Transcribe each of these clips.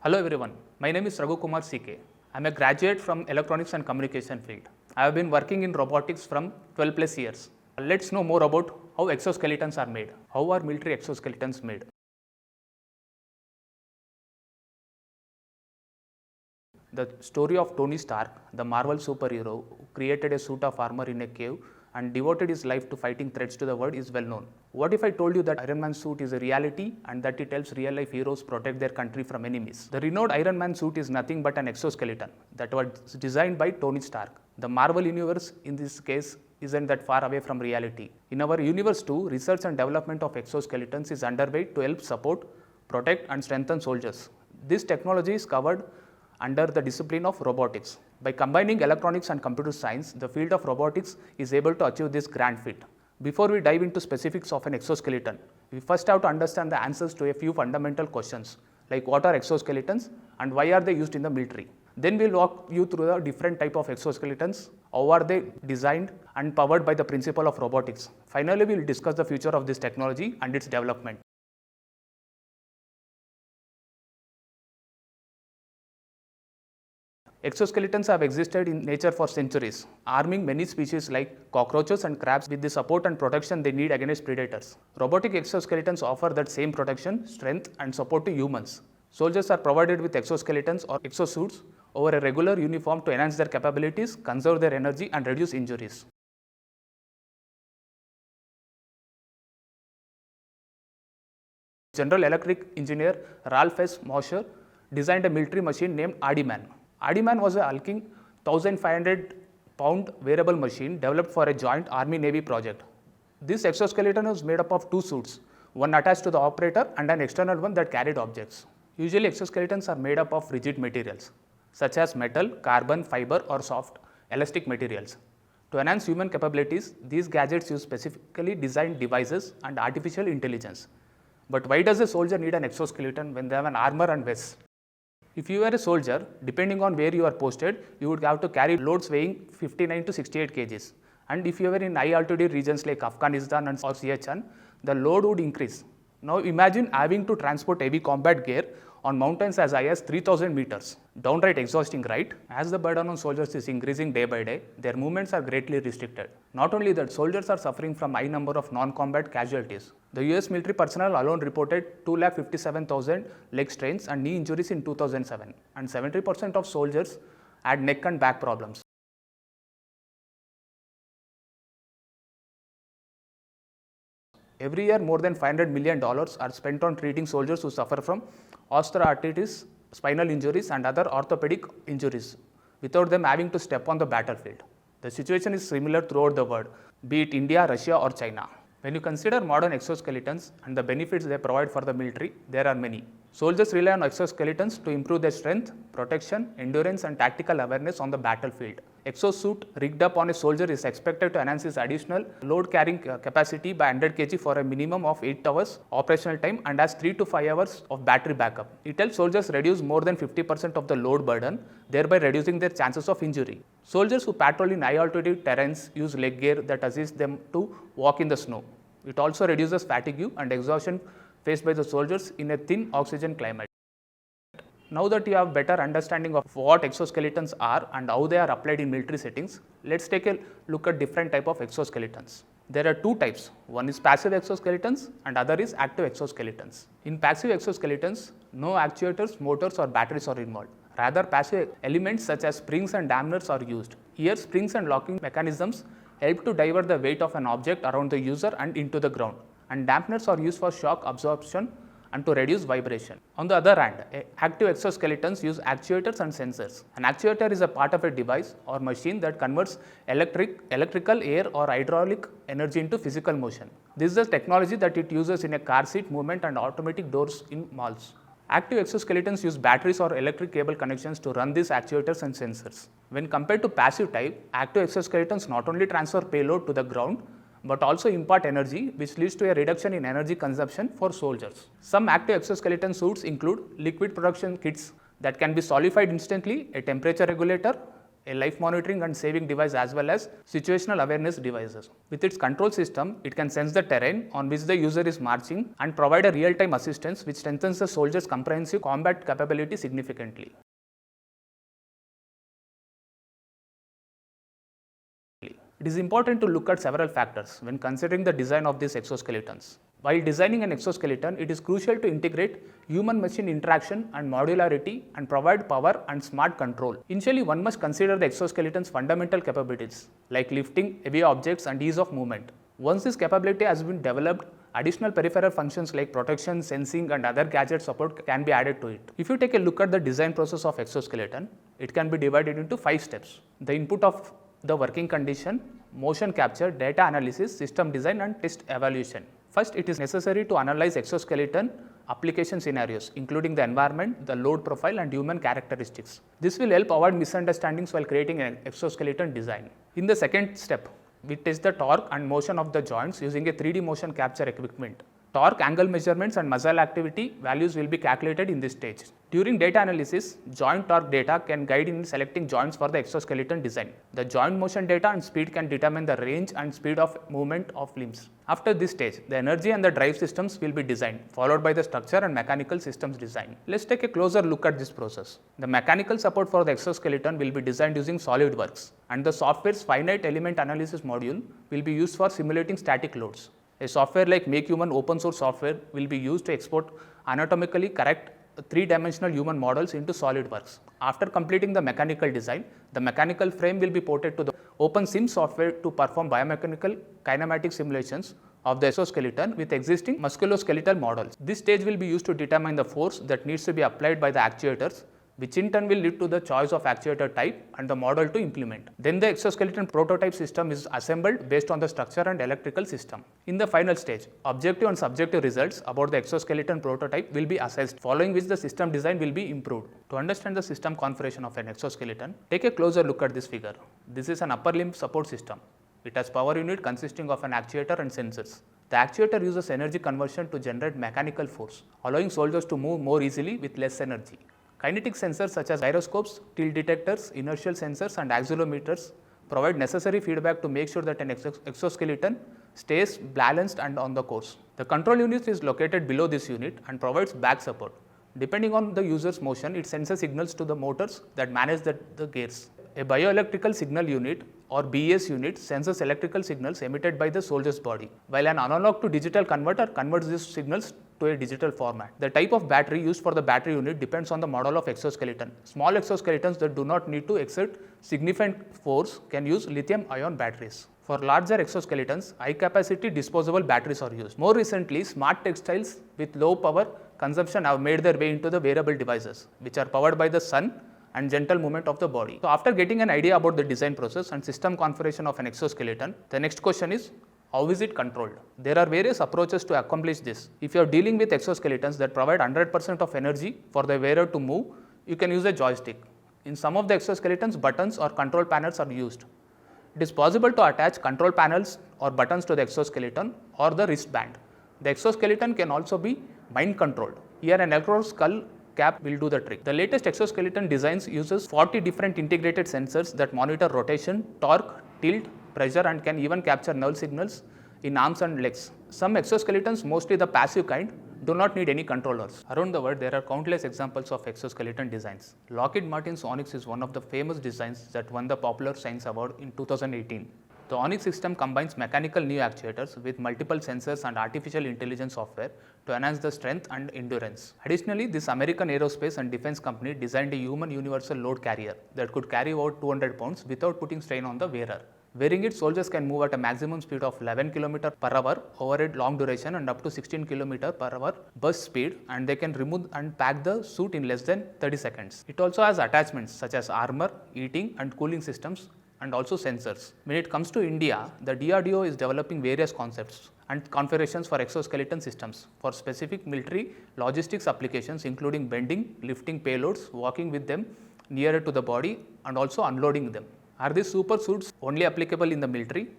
Hello everyone, my name is Raghu Kumar CK. I am a graduate from Electronics and Communication field. I have been working in robotics from 12 plus years. Let's know more about how exoskeletons are made. How are military exoskeletons made? The story of Tony Stark, the Marvel superhero who created a suit of armor in a cave and devoted his life to fighting threats to the world is well known. What if I told you that Iron Man's suit is a reality and that it helps real life heroes protect their country from enemies? The renowned Iron Man suit is nothing but an exoskeleton that was designed by Tony Stark. The Marvel universe in this case isn't that far away from reality. In our universe too, research and development of exoskeletons is underway to help support, protect and strengthen soldiers. This technology is covered under the discipline of robotics. By combining electronics and computer science, the field of robotics is able to achieve this grand feat. Before we dive into specifics of an exoskeleton, we first have to understand the answers to a few fundamental questions like what are exoskeletons and why are they used in the military. Then we'll walk you through the different type of exoskeletons, how are they designed and powered by the principle of robotics. Finally, we'll discuss the future of this technology and its development. Exoskeletons have existed in nature for centuries, arming many species like cockroaches and crabs with the support and protection they need against predators. Robotic exoskeletons offer that same protection, strength and support to humans. Soldiers are provided with exoskeletons or exosuits over a regular uniform to enhance their capabilities, conserve their energy and reduce injuries. General Electric engineer Ralph S. Mosher designed a military machine named Adiman. Adiman was a hulking 1,500-pound wearable machine developed for a joint Army-Navy project. This exoskeleton was made up of two suits, one attached to the operator and an external one that carried objects. Usually exoskeletons are made up of rigid materials such as metal, carbon, fiber or soft, elastic materials. To enhance human capabilities, these gadgets use specifically designed devices and artificial intelligence. But why does a soldier need an exoskeleton when they have an armor and vest? If you are a soldier, depending on where you are posted, you would have to carry loads weighing 59 to 68 kgs. And if you are in high altitude regions like Afghanistan or Siachen, the load would increase. Now imagine having to transport heavy combat gear on mountains as high as 3000 meters. Downright exhausting, right? As the burden on soldiers is increasing day by day, their movements are greatly restricted. Not only that, soldiers are suffering from high number of non-combat casualties. The US military personnel alone reported 257,000 leg strains and knee injuries in 2007, and 70% of soldiers had neck and back problems. Every year, more than $500 million are spent on treating soldiers who suffer from osteoarthritis, spinal injuries and other orthopedic injuries without them having to step on the battlefield. The situation is similar throughout the world, be it India, Russia or China. When you consider modern exoskeletons and the benefits they provide for the military, there are many. Soldiers rely on exoskeletons to improve their strength, protection, endurance and tactical awareness on the battlefield. Exosuit rigged up on a soldier is expected to enhance his additional load carrying capacity by 100 kg for a minimum of 8 hours operational time and has 3 to 5 hours of battery backup. It helps soldiers reduce more than 50% of the load burden, thereby reducing their chances of injury. Soldiers who patrol in high altitude terrains use leg gear that assists them to walk in the snow. It also reduces fatigue and exhaustion faced by the soldiers in a thin oxygen climate. Now that you have better understanding of what exoskeletons are and how they are applied in military settings, let's take a look at different type of exoskeletons. There are two types. One is passive exoskeletons and other is active exoskeletons. In passive exoskeletons, no actuators, motors or batteries are involved. Rather, passive elements such as springs and dampeners are used. Here, springs and locking mechanisms help to divert the weight of an object around the user and into the ground. And dampeners are used for shock absorption and to reduce vibration. On the other hand, active exoskeletons use actuators and sensors. An actuator is a part of a device or machine that converts electrical, air or hydraulic energy into physical motion. This is the technology that it uses in a car seat movement and automatic doors in malls. Active exoskeletons use batteries or electric cable connections to run these actuators and sensors. When compared to passive type, active exoskeletons not only transfer payload to the ground, but also impart energy, which leads to a reduction in energy consumption for soldiers. Some active exoskeleton suits include liquid production kits that can be solidified instantly, a temperature regulator, a life monitoring and saving device as well as situational awareness devices. With its control system, it can sense the terrain on which the user is marching and provide a real-time assistance which strengthens the soldier's comprehensive combat capability significantly. It is important to look at several factors when considering the design of these exoskeletons. While designing an exoskeleton, it is crucial to integrate human-machine interaction and modularity and provide power and smart control. Initially, one must consider the exoskeleton's fundamental capabilities like lifting heavy objects and ease of movement. Once this capability has been developed, additional peripheral functions like protection, sensing and other gadget support can be added to it. If you take a look at the design process of exoskeleton, it can be divided into 5 steps. The input of the working condition, motion capture, data analysis, system design and test evaluation. First, it is necessary to analyze exoskeleton application scenarios, including the environment, the load profile and human characteristics. This will help avoid misunderstandings while creating an exoskeleton design. In the second step, we test the torque and motion of the joints using a 3D motion capture equipment. Torque, angle measurements and muscle activity values will be calculated in this stage. During data analysis, joint torque data can guide in selecting joints for the exoskeleton design. The joint motion data and speed can determine the range and speed of movement of limbs. After this stage, the energy and the drive systems will be designed, followed by the structure and mechanical systems design. Let's take a closer look at this process. The mechanical support for the exoskeleton will be designed using SolidWorks, and the software's finite element analysis module will be used for simulating static loads. A software like MakeHuman open source software will be used to export anatomically correct 3-dimensional human models into SolidWorks. After completing the mechanical design, the mechanical frame will be ported to the OpenSim software to perform biomechanical kinematic simulations of the exoskeleton with existing musculoskeletal models. This stage will be used to determine the force that needs to be applied by the actuators, which in turn will lead to the choice of actuator type and the model to implement. Then the exoskeleton prototype system is assembled based on the structure and electrical system. In the final stage, objective and subjective results about the exoskeleton prototype will be assessed, following which the system design will be improved. To understand the system configuration of an exoskeleton, take a closer look at this figure. This is an upper limb support system. It has power unit consisting of an actuator and sensors. The actuator uses energy conversion to generate mechanical force, allowing soldiers to move more easily with less energy. Kinetic sensors such as gyroscopes, tilt detectors, inertial sensors and accelerometers provide necessary feedback to make sure that an exoskeleton stays balanced and on the course. The control unit is located below this unit and provides back support. Depending on the user's motion, it sends signals to the motors that manage the gears. A bioelectrical signal unit or BES unit senses electrical signals emitted by the soldier's body, while an analog to digital converter converts these signals to a digital format. The type of battery used for the battery unit depends on the model of exoskeleton. Small exoskeletons that do not need to exert significant force can use lithium-ion batteries. For larger exoskeletons, high-capacity disposable batteries are used. More recently, smart textiles with low power consumption have made their way into the wearable devices, which are powered by the sun and gentle movement of the body. So after getting an idea about the design process and system configuration of an exoskeleton, the next question is, how is it controlled? There are various approaches to accomplish this. If you are dealing with exoskeletons that provide 100% of energy for the wearer to move, you can use a joystick. In some of the exoskeletons, buttons or control panels are used. It is possible to attach control panels or buttons to the exoskeleton or the wristband. The exoskeleton can also be mind controlled. Here an electrode skull cap will do the trick. The latest exoskeleton designs uses 40 different integrated sensors that monitor rotation, torque, tilt, pressure and can even capture nerve signals in arms and legs. Some exoskeletons, mostly the passive kind, do not need any controllers. Around the world, there are countless examples of exoskeleton designs. Lockheed Martin's Onyx is one of the famous designs that won the Popular Science Award in 2018. The Onyx system combines mechanical new actuators with multiple sensors and artificial intelligence software to enhance the strength and endurance. Additionally, this American aerospace and defense company designed a human universal load carrier that could carry over 200 pounds without putting strain on the wearer. Wearing it, soldiers can move at a maximum speed of 11 km per hour over a long duration and up to 16 km per hour burst speed, and they can remove and pack the suit in less than 30 seconds. It also has attachments such as armor, heating and cooling systems and also sensors. When it comes to India, the DRDO is developing various concepts and configurations for exoskeleton systems for specific military logistics applications, including bending, lifting payloads, walking with them nearer to the body and also unloading them. Are these super suits only applicable in the military?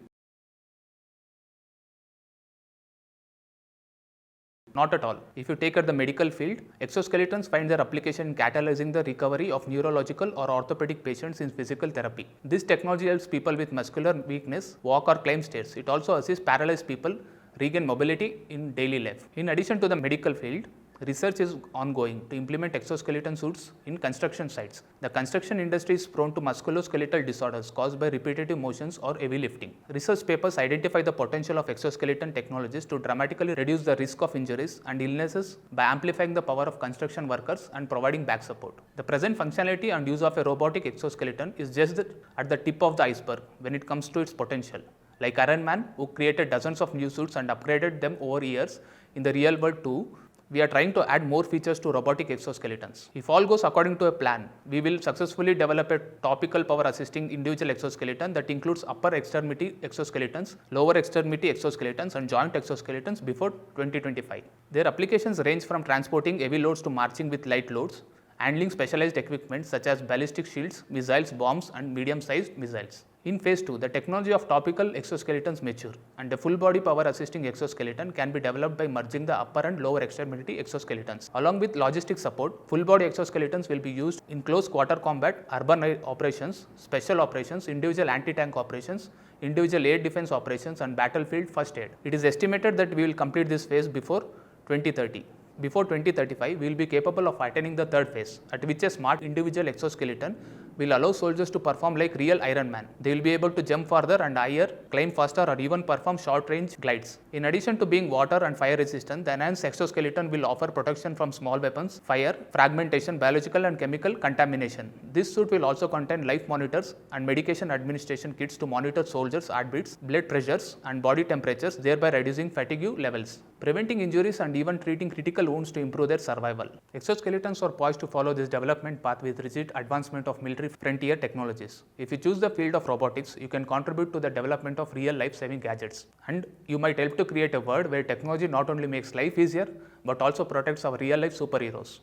Not at all. If you take at the medical field, exoskeletons find their application in catalyzing the recovery of neurological or orthopedic patients in physical therapy. This technology helps people with muscular weakness walk or climb stairs. It also assists paralyzed people regain mobility in daily life. In addition to the medical field, research is ongoing to implement exoskeleton suits in construction sites. The construction industry is prone to musculoskeletal disorders caused by repetitive motions or heavy lifting. Research papers identify the potential of exoskeleton technologies to dramatically reduce the risk of injuries and illnesses by amplifying the power of construction workers and providing back support. The present functionality and use of a robotic exoskeleton is just at the tip of the iceberg when it comes to its potential. Like Adiman, who created dozens of new suits and upgraded them over years, in the real world too, we are trying to add more features to robotic exoskeletons. If all goes according to a plan, we will successfully develop a topical power assisting individual exoskeleton that includes upper extremity exoskeletons, lower extremity exoskeletons and joint exoskeletons before 2025. Their applications range from transporting heavy loads to marching with light loads, handling specialized equipment such as ballistic shields, missiles, bombs and medium-sized missiles. In phase 2, the technology of topical exoskeletons mature and a full body power assisting exoskeleton can be developed by merging the upper and lower extremity exoskeletons. Along with logistic support, full body exoskeletons will be used in close quarter combat, urban air operations, special operations, individual anti-tank operations, individual air defense operations and battlefield first aid. It is estimated that we will complete this phase before 2030. Before 2035, we will be capable of attaining the third phase, at which a smart individual exoskeleton will allow soldiers to perform like real Iron Man. They will be able to jump farther and higher, climb faster or even perform short-range glides. In addition to being water and fire resistant, the enhanced exoskeleton will offer protection from small weapons, fire, fragmentation, biological and chemical contamination. This suit will also contain life monitors and medication administration kits to monitor soldiers' heartbeats, blood pressures and body temperatures, thereby reducing fatigue levels, preventing injuries and even treating critical wounds to improve their survival. Exoskeletons are poised to follow this development path with rigid advancement of military frontier technologies. If you choose the field of robotics, you can contribute to the development of real life-saving gadgets, and you might help to create a world where technology not only makes life easier but also protects our real life superheroes.